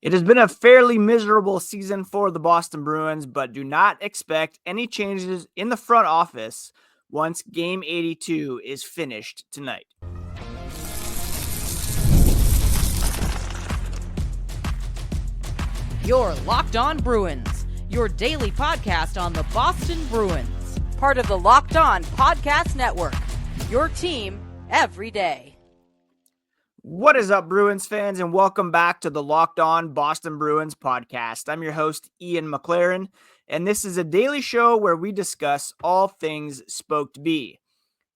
It has been a fairly miserable season for the Boston Bruins, but do not expect any changes in the front office once Game 82 is finished tonight. You're Locked On Bruins, your daily podcast on the Boston Bruins, part of the Locked On Podcast Network, your team every day. What is up, Bruins fans, and welcome back to the Locked On Boston Bruins podcast. I'm your host, Ian McLaren, and this is a daily show where we discuss all things Spoked Bee.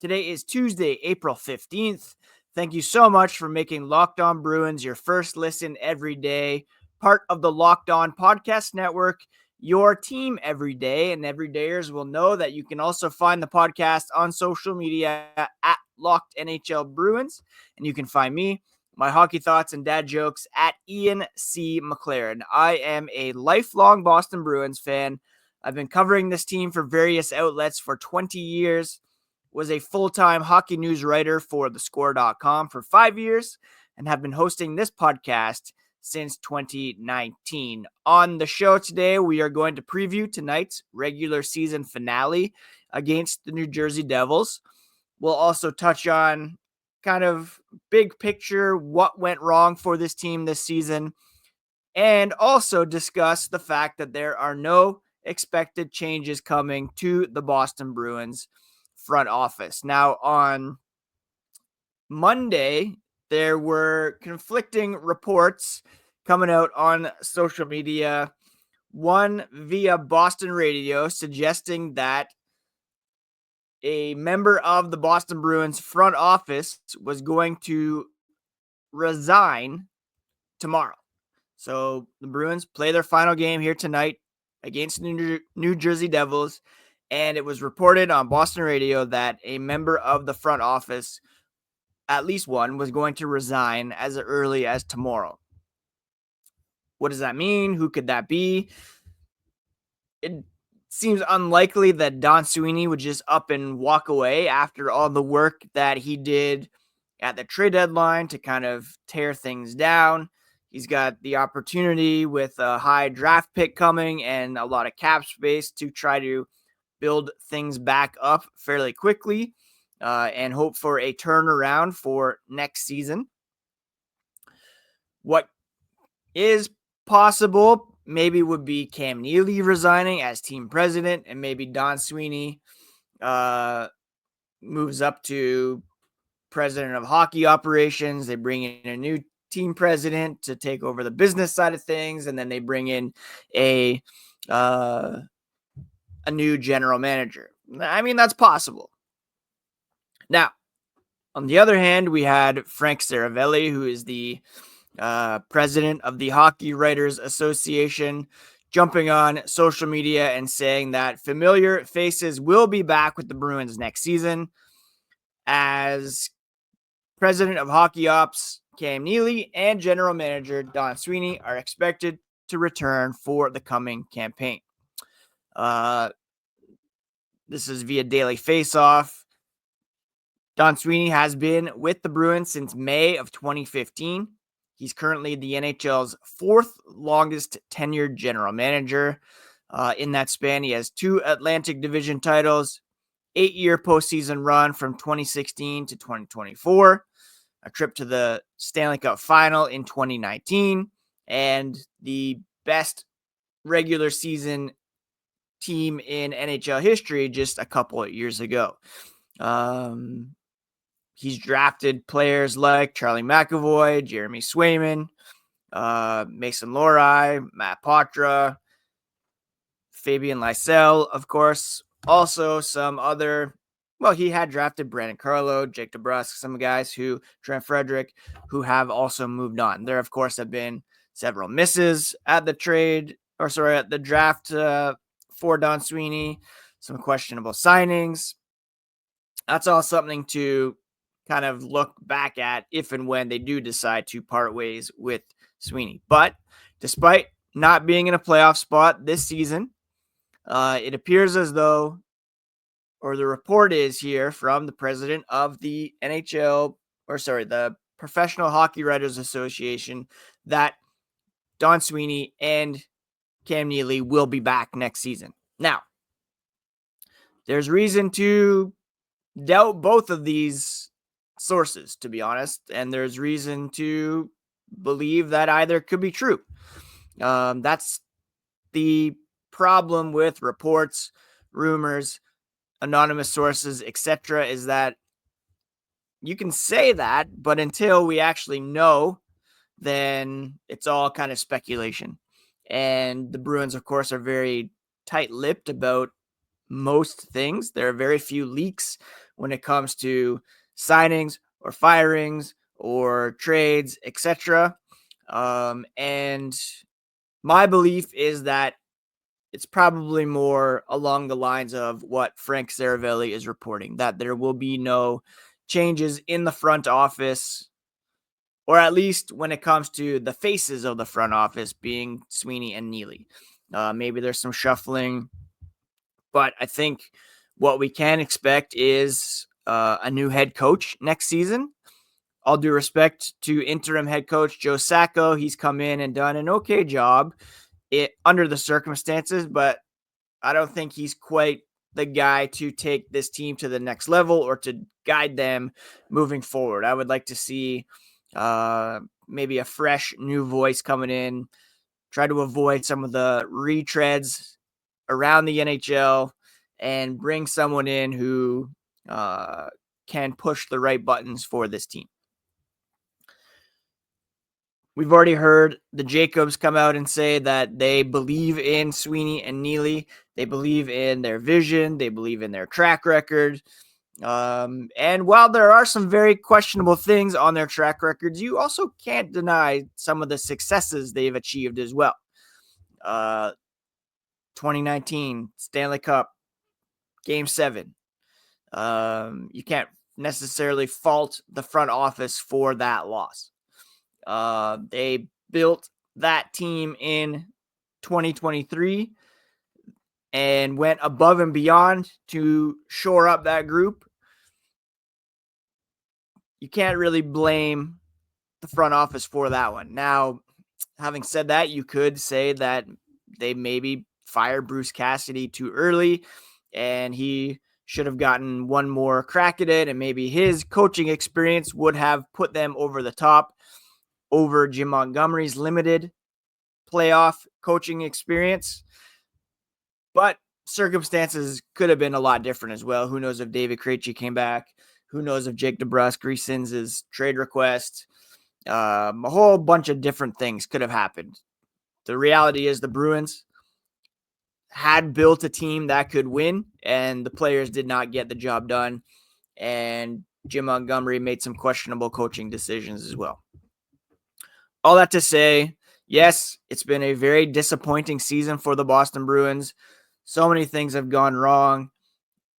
Today is Tuesday, April 15th. Thank you so much for making Locked On Bruins your first listen every day, part of the Locked On Podcast Network, your team every day. And everydayers will know that you can also find the podcast on social media at Locked NHL Bruins. And you can find me, my hockey thoughts and dad jokes at Ian C. McLaren. I am a lifelong Boston Bruins fan. I've been covering this team for various outlets for 20 years, was a full-time hockey news writer for thescore.com for 5 years, and have been hosting this podcast since 2019. On the show today, we are going to preview tonight's regular season finale against the New Jersey Devils. We'll also touch on kind of big picture, what went wrong for this team this season, and also discuss the fact that there are no expected changes coming to the Boston Bruins front office. Now, on Monday, there were conflicting reports coming out on social media, one via Boston radio suggesting that a member of the Boston Bruins front office was going to resign tomorrow. So the Bruins play their final game here tonight against the New Jersey Devils, and it was reported on Boston radio that a member of the front office, at least one, was going to resign as early as tomorrow. What does that mean? Who could that be? It seems unlikely that Don Sweeney would just up and walk away after all the work that he did at the trade deadline to kind of tear things down. He's got the opportunity with a high draft pick coming and a lot of cap space to try to build things back up fairly quickly and hope for a turnaround for next season. What is possible maybe would be Cam Neely resigning as team president, and maybe Don Sweeney moves up to president of hockey operations. They bring in a new team president to take over the business side of things, and then they bring in a new general manager. I mean, that's possible. Now, on the other hand, we had Frank Saravelli, who is the president of the Hockey Writers Association, jumping on social media and saying that familiar faces will be back with the Bruins next season, as president of Hockey Ops Cam Neely and general manager Don Sweeney are expected to return for the coming campaign. This is via Daily Faceoff. Don Sweeney has been with the Bruins since May of 2015. He's currently the NHL's fourth longest tenured general manager. In that span, he has 2 Atlantic Division titles, 8-year postseason run from 2016 to 2024, a trip to the Stanley Cup Final in 2019, and the best regular season team in NHL history just a couple of years ago. He's drafted players like Charlie McAvoy, Jeremy Swayman, Mason Lohrei, Matt Poitras, Fabian Lysell, of course. Also, some other, he had drafted Brandon Carlo, Jake DeBrusk, some guys Trent Frederick, who have also moved on. There, of course, have been several misses at the draft for Don Sweeney, some questionable signings. That's all something to kind of look back at if and when they do decide to part ways with Sweeney. But despite not being in a playoff spot this season, it appears as though, or the report is here from the president of the the Professional Hockey Writers Association, that Don Sweeney and Cam Neely will be back next season. Now, there's reason to doubt both of these sources, to be honest, and there's reason to believe that either could be true. That's the problem with reports, rumors, anonymous sources, etc., is that you can say that, but until we actually know, then it's all kind of speculation. And the Bruins, of course, are very tight-lipped about most things. There are very few leaks when it comes to signings or firings or trades, etc. And my belief is that it's probably more along the lines of what Frank Saravelli is reporting, that there will be no changes in the front office, or at least when it comes to the faces of the front office being Sweeney and Neely. Maybe there's some shuffling, but I think what we can expect is a new head coach next season. All due respect to interim head coach Joe Sacco, he's come in and done an okay job under the circumstances, but I don't think he's quite the guy to take this team to the next level or to guide them moving forward. I would like to see maybe a fresh new voice coming in, try to avoid some of the retreads around the NHL and bring someone in who can push the right buttons for this team. We've already heard the Jacobs come out and say that they believe in Sweeney and Neely. They believe in their vision. They believe in their track record. And while there are some very questionable things on their track records, you also can't deny some of the successes they've achieved as well. 2019 Stanley Cup, Game 7. You can't necessarily fault the front office for that loss. They built that team in 2023 and went above and beyond to shore up that group. You can't really blame the front office for that one. Now, having said that, you could say that they maybe fired Bruce Cassidy too early and he should have gotten one more crack at it, and maybe his coaching experience would have put them over the top over Jim Montgomery's limited playoff coaching experience. But circumstances could have been a lot different as well. Who knows if David Krejci came back? Who knows if Jake DeBrusk rescinds his trade request? A whole bunch of different things could have happened. The reality is the Bruins had built a team that could win, and the players did not get the job done. And Jim Montgomery made some questionable coaching decisions as well. All that to say, yes, it's been a very disappointing season for the Boston Bruins. So many things have gone wrong.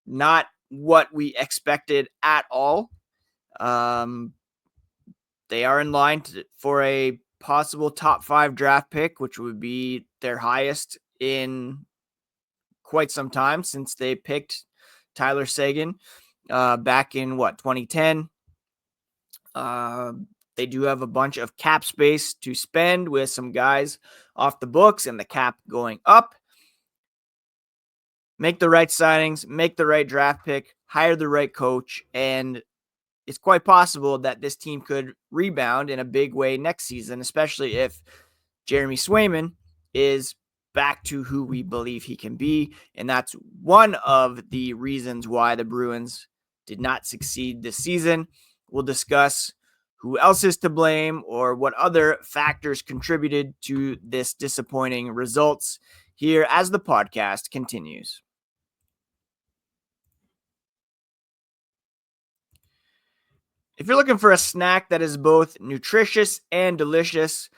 Not what we expected at all. They are in line for a possible top 5 draft pick, which would be their highest in quite some time since they picked Tyler Seguin back in 2010. They do have a bunch of cap space to spend with some guys off the books and the cap going up. Make the right signings, make the right draft pick, hire the right coach, and it's quite possible that this team could rebound in a big way next season, especially if Jeremy Swayman is back to who we believe he can be. And that's one of the reasons why the Bruins did not succeed this season. We'll discuss who else is to blame or what other factors contributed to this disappointing results here as the podcast continues. If you're looking for a snack that is both nutritious and delicious,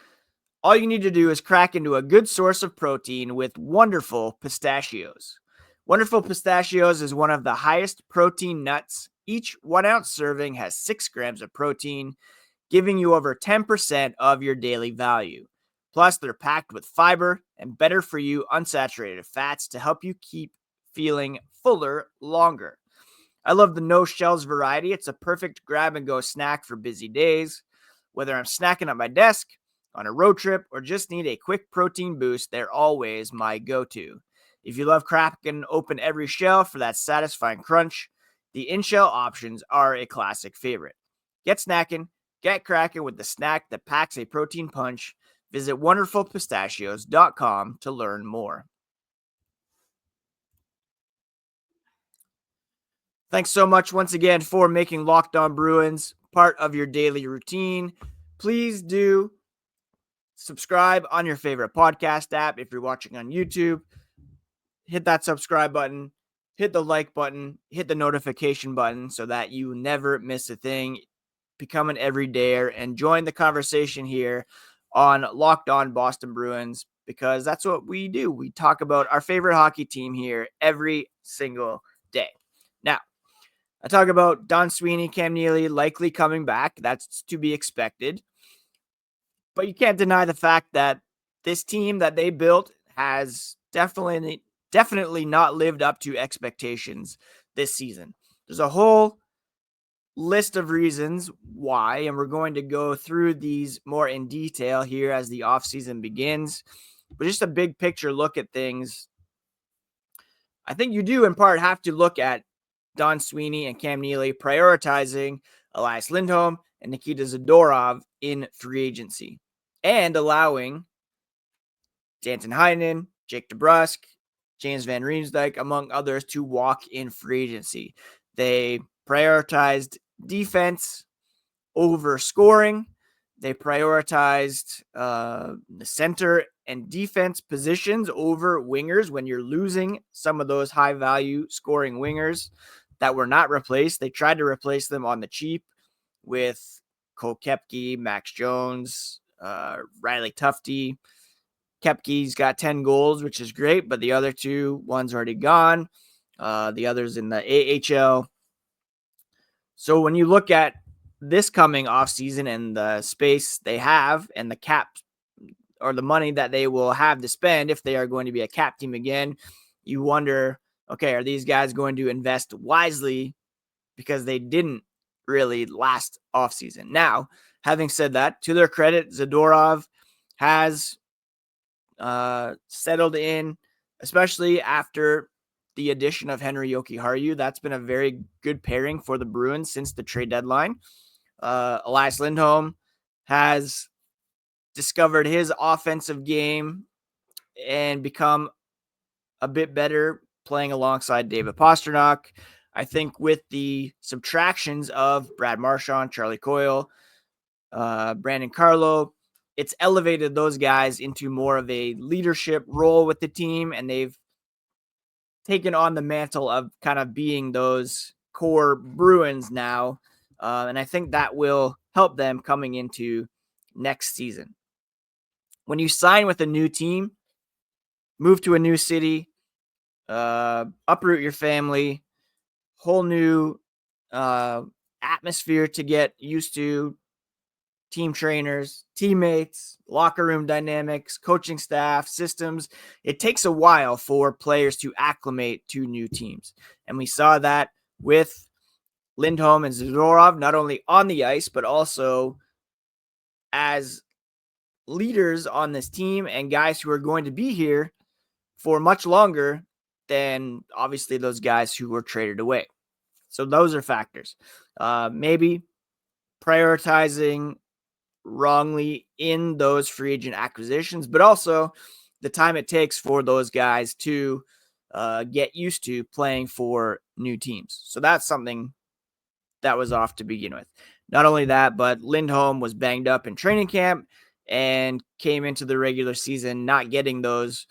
all you need to do is crack into a good source of protein with Wonderful Pistachios. Wonderful Pistachios is one of the highest protein nuts. Each 1 ounce serving has 6 grams of protein, giving you over 10% of your daily value. Plus, they're packed with fiber and better for you unsaturated fats to help you keep feeling fuller longer. I love the no shells variety. It's a perfect grab and go snack for busy days. Whether I'm snacking at my desk, On a road trip or just need a quick protein boost, they're always my go-to. If you love cracking open every shell for that satisfying crunch, the in-shell options are a classic favorite. Get snacking, get cracking with the snack that packs a protein punch. Visit wonderfulpistachios.com to learn more. Thanks so much once again for making Locked On Bruins part of your daily routine. Please do subscribe on your favorite podcast app. If you're watching on YouTube, hit that subscribe button, hit the like button, hit the notification button so that you never miss a thing. Become an everydayer and join the conversation here on Locked On Boston Bruins, because that's what we do. We talk about our favorite hockey team here every single day. Now, I talk about Don Sweeney, Cam Neely likely coming back. That's to be expected. But you can't deny the fact that this team that they built has definitely not lived up to expectations this season. There's a whole list of reasons why, and we're going to go through these more in detail here as the offseason begins. But just a big picture look at things, I think you do in part have to look at Don Sweeney and Cam Neely prioritizing Elias Lindholm and Nikita Zadorov in free agency and allowing Danton Heinen, Jake DeBrusk, James Van Riemsdyk, among others, to walk in free agency. They prioritized defense over scoring. They prioritized the center and defense positions over wingers when you're losing some of those high-value scoring wingers that were not replaced. They tried to replace them on the cheap with Cole Koepke, Max Jones, Riley Tufte. Koepke's got 10 goals, which is great, but the other one's already gone. The other's in the AHL. So when you look at this coming offseason and the space they have and the cap or the money that they will have to spend if they are going to be a cap team again, you wonder, okay, are these guys going to invest wisely because they didn't really last offseason? Now, having said that, to their credit, Zadorov has settled in, especially after the addition of Henry Jokiharju. That's been a very good pairing for the Bruins since the trade deadline. Elias Lindholm has discovered his offensive game and become a bit better playing alongside David Pastrnak. I think with the subtractions of Brad Marchand, Charlie Coyle, Brandon Carlo, it's elevated those guys into more of a leadership role with the team, and they've taken on the mantle of kind of being those core Bruins now. And I think that will help them coming into next season. When you sign with a new team, move to a new city, uproot your family, whole new atmosphere to get used to, team trainers, teammates, locker room dynamics, coaching staff, systems. It takes a while for players to acclimate to new teams. And we saw that with Lindholm and Zadorov, not only on the ice, but also as leaders on this team and guys who are going to be here for much longer than obviously those guys who were traded away. So those are factors. Maybe prioritizing wrongly in those free agent acquisitions, but also the time it takes for those guys to get used to playing for new teams. So that's something that was off to begin with. Not only that, but Lindholm was banged up in training camp and came into the regular season not getting those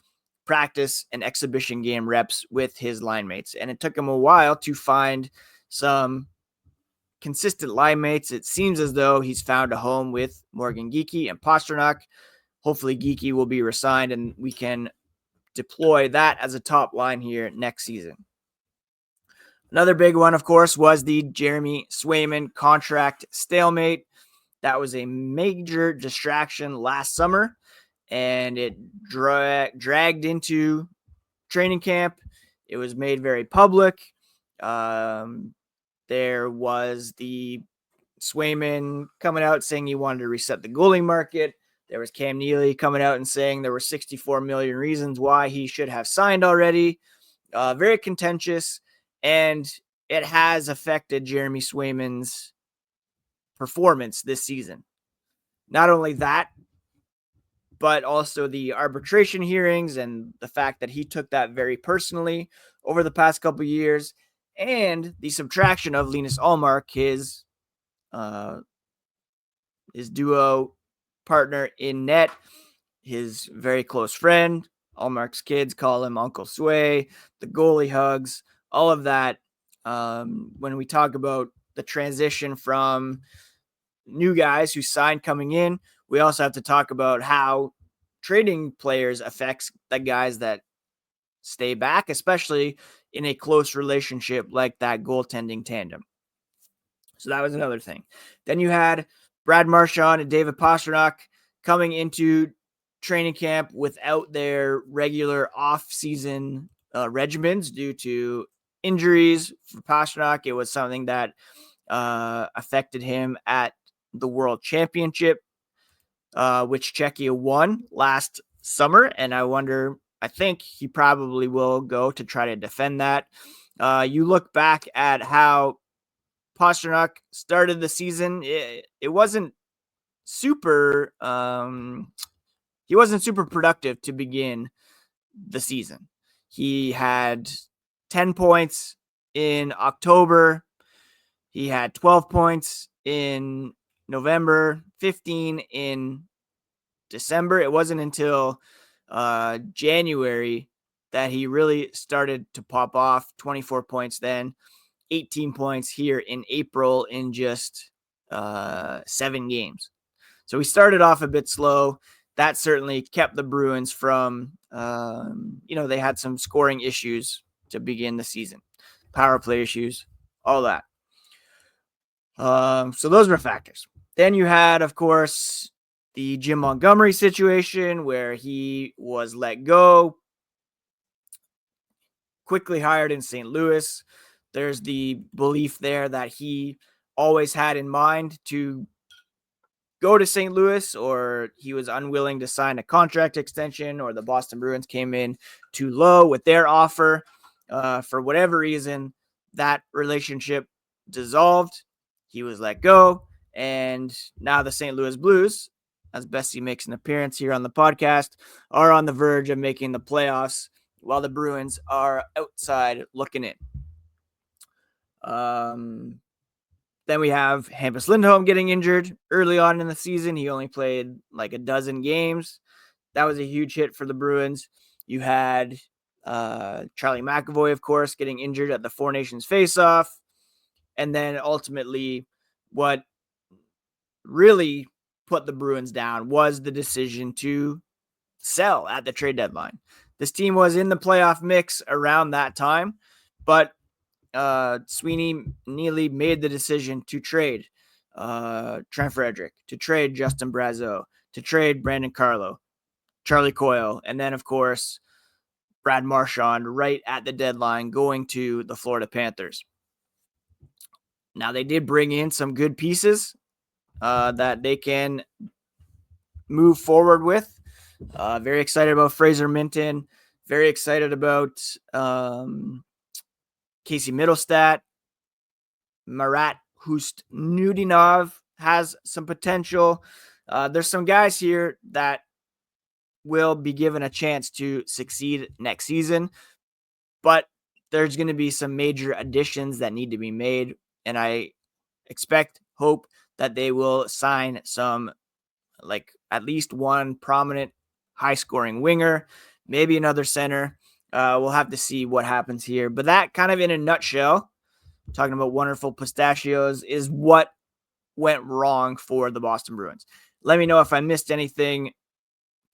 practice and exhibition game reps with his line mates. And it took him a while to find some consistent line mates. It seems as though he's found a home with Morgan Geekie and Pastrnak. Hopefully Geekie will be re-signed and we can deploy that as a top line here next season. Another big one, of course, was the Jeremy Swayman contract stalemate. That was a major distraction last summer, and it dragged into training camp. It was made very public. There was the Swayman coming out saying he wanted to reset the goalie market. There was Cam Neely coming out and saying there were 64 million reasons why he should have signed already. Very contentious, and it has affected Jeremy Swayman's performance this season. Not only that, but also the arbitration hearings and the fact that he took that very personally over the past couple of years, and the subtraction of Linus Ullmark, his duo partner in net, his very close friend. Ullmark's kids call him Uncle Sway, the goalie hugs, all of that. When we talk about the transition from new guys who signed coming in, we also have to talk about how trading players affects the guys that stay back, especially in a close relationship like that goaltending tandem. So that was another thing. Then you had Brad Marchand and David Pastrnak coming into training camp without their regular off-season regimens due to injuries. For Pastrnak, it was something that affected him at the World Championship, which Czechia won last summer, and I think he probably will go to try to defend that. You look back at how Pastrnak started the season, it wasn't super he wasn't super productive to begin the season. He had 10 points in October. He had 12 points in November, 15 in December. It wasn't until January that he really started to pop off. 24 points then, 18 points here in April in just 7 games. So we started off a bit slow. That certainly kept the Bruins from, they had some scoring issues to begin the season. Power play issues, all that. So those were factors. Then you had, of course, the Jim Montgomery situation where he was let go, quickly hired in St. Louis. There's the belief there that he always had in mind to go to St. Louis, or he was unwilling to sign a contract extension, or the Boston Bruins came in too low with their offer. For whatever reason, that relationship dissolved. He was let go, and now the St. Louis Blues, as Bessie makes an appearance here on the podcast, are on the verge of making the playoffs while the Bruins are outside looking in. Then we have Hampus Lindholm getting injured early on in the season. He only played like a dozen games. That was a huge hit for the Bruins. You had Charlie McAvoy, of course, getting injured at the Four Nations faceoff. And then ultimately, what really put the Bruins down was the decision to sell at the trade deadline. This team was in the playoff mix around that time, but Sweeney, Neely made the decision to trade Trent Frederick, to trade Justin Brazeau, to trade Brandon Carlo, Charlie Coyle, and then, of course, Brad Marchand right at the deadline going to the Florida Panthers. Now, they did bring in some good pieces that they can move forward with. Very excited about Fraser Minton. Very excited about Casey Middlestat. Marat Hustnudinov has some potential. There's some guys here that will be given a chance to succeed next season, but there's going to be some major additions that need to be made, and I hope that they will sign some, like at least one prominent high-scoring winger, maybe another center. We'll have to see what happens here, but that kind of in a nutshell, talking about wonderful pistachios, is what went wrong for the Boston Bruins. Let me know if I missed anything.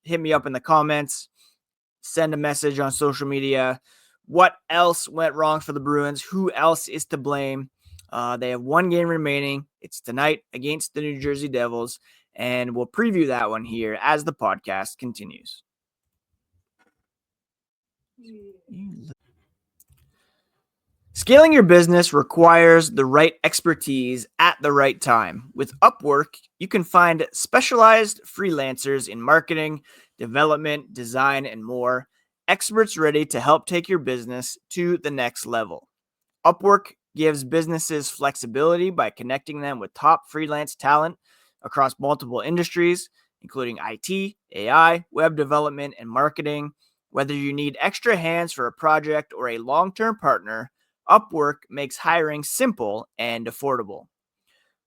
Hit me up in the comments. Send a message on social media. What else went wrong for the Bruins? Who else is to blame? They have one game remaining. It's tonight against the New Jersey Devils, and we'll preview that one here as the podcast continues. Scaling your business requires the right expertise at the right time. With Upwork, you can find specialized freelancers in marketing, development, design, and more, experts ready to help take your business to the next level. Upwork gives businesses flexibility by connecting them with top freelance talent across multiple industries, including IT, AI, web development, and marketing. Whether you need extra hands for a project or a long-term partner, Upwork makes hiring simple and affordable.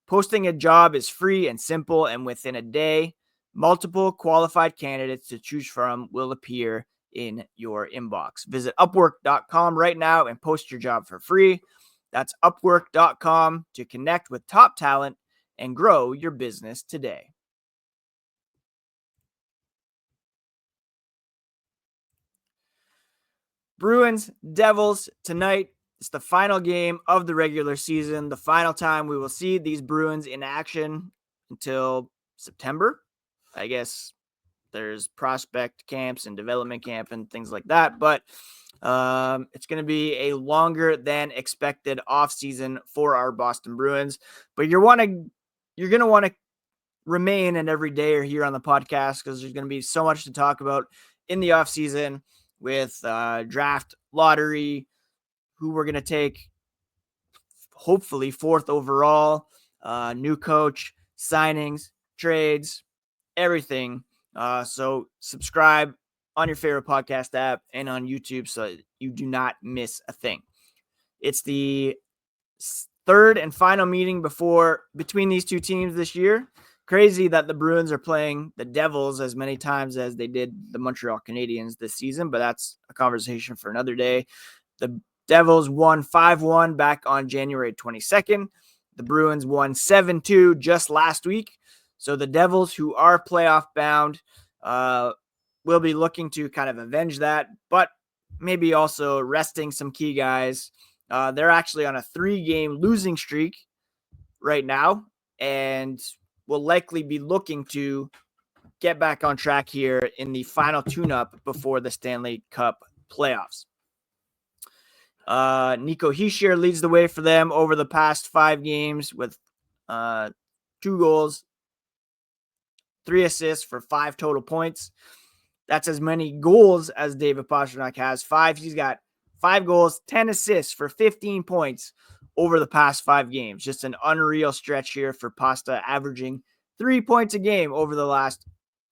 Posting a job is free and simple, and within a day, multiple qualified candidates to choose from will appear in your inbox. Visit upwork.com right now and post your job for free. That's upwork.com to connect with top talent and grow your business today. Bruins, Devils tonight. It's the final game of the regular season, the final time we will see these Bruins in action until September. I guess there's prospect camps and development camp and things like that, but it's going to be a longer than expected offseason for our Boston Bruins. But you're going to want to remain and every day or here on the podcast because there's going to be so much to talk about in the offseason with draft, lottery, who we're going to take, hopefully fourth overall, new coach, signings, trades, everything. So subscribe on your favorite podcast app and on YouTube so you do not miss a thing. It's the third and final meeting between these two teams this year. Crazy that the Bruins are playing the Devils as many times as they did the Montreal Canadiens this season, but that's a conversation for another day. The Devils won 5-1 back on January 22nd. The Bruins won 7-2 just last week. So the Devils, who are playoff bound, will be looking to kind of avenge that, but maybe also resting some key guys. They're actually on a 3-game losing streak right now and will likely be looking to get back on track here in the final tune-up before the Stanley Cup playoffs. Nico Hischier leads the way for them over the past 5 games with 2 goals, 3 assists for 5 total points. That's as many goals as David Pastrnak has. 5. He's got 5 goals, 10 assists for 15 points over the past 5 games. Just an unreal stretch here for Pasta, averaging 3 points a game over the last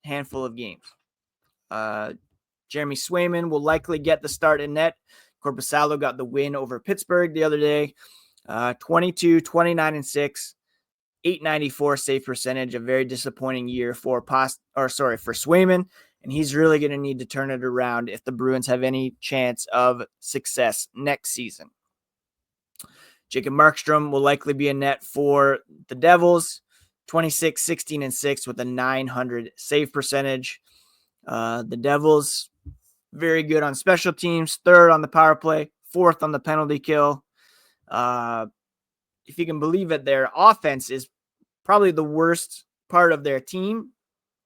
handful of games. Jeremy Swayman will likely get the start in net. Korpisalo got the win over Pittsburgh the other day. 22, 29, and 6. 894 save percentage, a very disappointing year for Swayman, and he's really going to need to turn it around if the Bruins have any chance of success next season. Jacob Markstrom will likely be in net for the Devils, 26, 16, and 6 with a 900 save percentage. The Devils, very good on special teams, 3rd on the power play, 4th on the penalty kill. If you can believe it, their offense is probably the worst part of their team.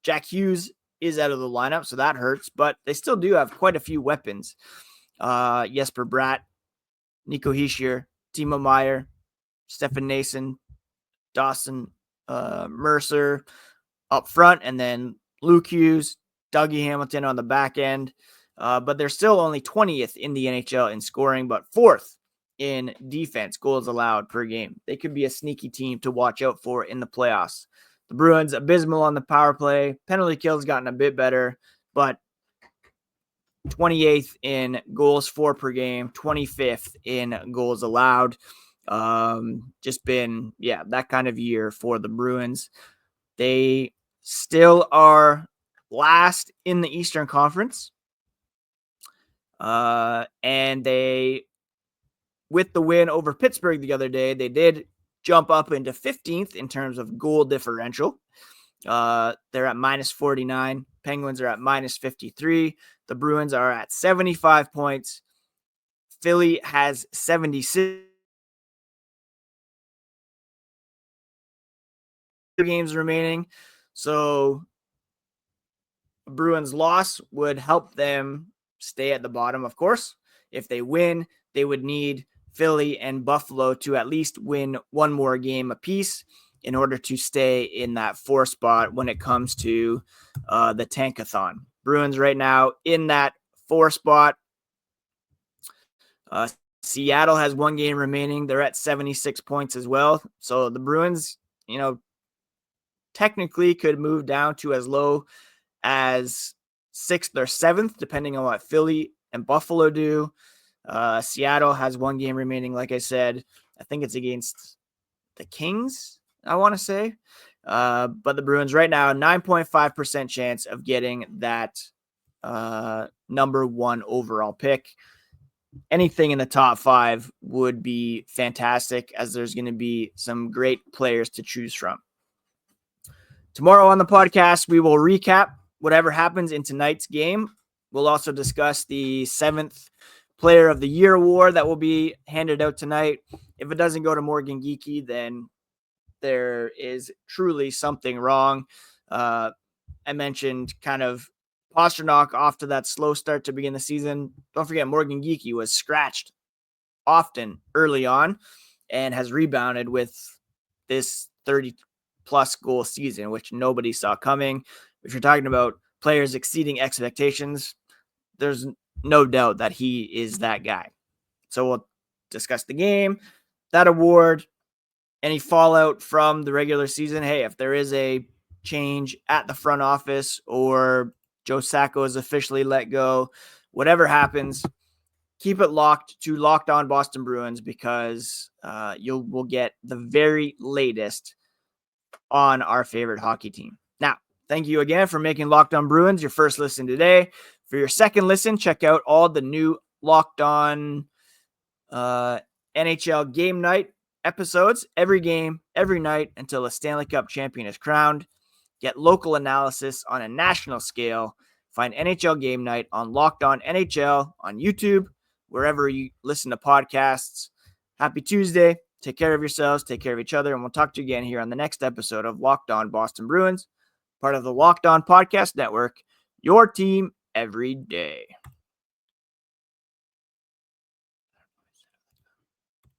Jack Hughes is out of the lineup, so that hurts, but they still do have quite a few weapons. Jesper Bratt, Nico Hischier, Timo Meier, Stefan Nason, Dawson Mercer up front, and then Luke Hughes, Dougie Hamilton on the back end. But they're still only 20th in the NHL in scoring, but 4th in defense, goals allowed per game. They could be a sneaky team to watch out for in the playoffs. The Bruins, abysmal on the power play. Penalty kills gotten a bit better, but 28th in goals for per game, 25th in goals allowed. Just been, that kind of year for the Bruins. They still are last in the Eastern Conference. And they, with the win over Pittsburgh the other day, they did jump up into 15th in terms of goal differential. They're at minus 49. Penguins are at minus 53. The Bruins are at 75 points. Philly has 76 games remaining. So a Bruins loss would help them stay at the bottom, of course. If they win, they would need Philly and Buffalo to at least win one more game apiece in order to stay in that 4 spot when it comes to the Tankathon. Bruins right now in that 4 spot. Seattle has 1 game remaining. They're at 76 points as well. So the Bruins, technically could move down to as low as 6th or 7th, depending on what Philly and Buffalo do. Seattle has 1 game remaining. Like I said, I think it's against the Kings, I want to say. But the Bruins right now, 9.5% chance of getting that number 1 overall pick. Anything in the top 5 would be fantastic, as there's going to be some great players to choose from. Tomorrow on the podcast, we will recap whatever happens in tonight's game. We'll also discuss the 7th Player of the Year award that will be handed out tonight. If it doesn't go to Morgan Geekie, then there is truly something wrong. I mentioned kind of Pasternak off to that slow start to begin the season. Don't forget, Morgan Geekie was scratched often early on and has rebounded with this 30-plus goal season, which nobody saw coming. If you're talking about players exceeding expectations, there's no doubt that he is that guy. So we'll discuss the game, that award, any fallout from the regular season. Hey, if there is a change at the front office or Joe Sacco is officially let go, whatever happens, keep it locked to Locked On Boston Bruins, because you will get the very latest on our favorite hockey team. Now, thank you again for making Locked On Bruins your first listen today. For your second listen, check out all the new Locked On NHL Game Night episodes, every game, every night until a Stanley Cup champion is crowned. Get local analysis on a national scale. Find NHL Game Night on Locked On NHL on YouTube, wherever you listen to podcasts. Happy Tuesday. Take care of yourselves. Take care of each other. And we'll talk to you again here on the next episode of Locked On Boston Bruins, part of the Locked On Podcast Network, your team every day.